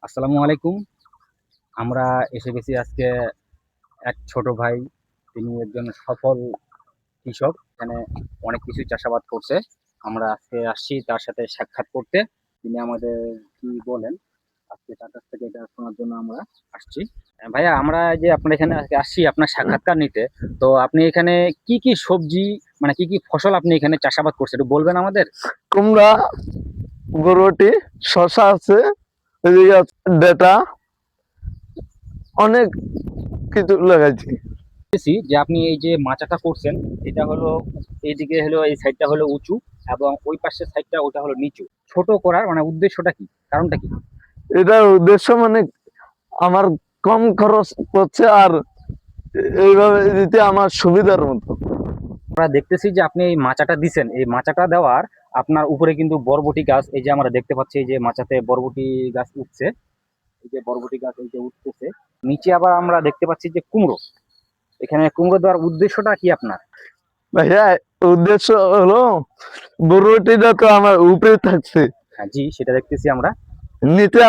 আসসালামু আলাইকুম। আমরা এসে গেছি আজকে এক ছোট ভাই, তিনি একজন সফল কৃষক। এখানে অনেক কিছুই চাষাবাদ করছে। আমরা আজকে আসছি তার সাথে সাক্ষাৎ করতে। তিনি আমাদের কি বলেন, আজকে তার কাছ থেকে এটা শোনার জন্য আমরা আসছি। ভাইয়া, আমরা এই যে আপনার এখানে আজকে আসছি আপনার সাক্ষাৎকার নিতে। তো আপনি এখানে কি কি সবজি, মানে কি কি ফসল আপনি এখানে চাষাবাদ করছেন, একটু বলবেন আমাদের? কুমড়া, বরবটি, শশা আছে, এদিকে আছে ডেটা, অনেক কিছু লাগাইছি। দেখতেছি যে আপনি এই যে মাচাটা করছেন, এটা হলো এইদিকে হলো, এই সাইডটা হলো উঁচু এবং ওই পাশের সাইডটা ওটা হলো নিচু। ছোট করার মানে উদ্দেশ্যটা কি, কারণটা কি? এটার উদ্দেশ্য মানে আমার কম খরচ করছে আর এইভাবে দিতে আমার সুবিধার মতো। আমরা দেখতেছি যে আপনি এই মাচাটা দিছেন, এই মাচাটা দেওয়ার আপনার উপরে কিন্তু বরবটি গাছ, এই যে আমরা দেখতে পাচ্ছি এই যে মাচাতে বরবটি গাছ উঠছে, এই যে বরবটি গাছ এই যে উঠতেছে। নিচে আবার আমরা দেখতে পাচ্ছি যে কুমড়ো। এখানে কুমড়ো দেওয়ার উদ্দেশ্যটা কি আপনার? ভাইয়া, উদ্দেশ্য হলো বরবটিটা তো আমার উপরে থাকছে, হ্যাঁ জি, সেটা দেখতেছি আমরা। নিচে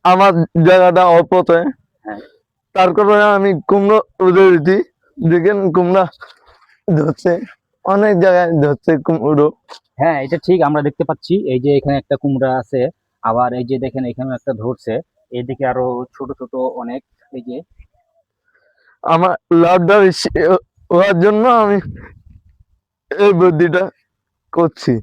আমার জায়গাটা অল্পতে, হ্যাঁ। তার কারণে আমি কুমড়ো উঠে দিচ্ছি। দেখেন কুমড়া ধরছে, অনেক জায়গায় ধরছে কুমড়ো। হ্যাঁ, এটা ঠিক, আমরা দেখতে পাচ্ছি এই যে এখানে একটা কুমড়া আছে। আবার এই যে দেখেন এখানে একটা ধরছে। এইদিকে আরো ছোট ছোট অনেক, এই যে। আমার লাভটা বেশি হওয়ার জন্য আমি এই বুদ্ধিটা করছি।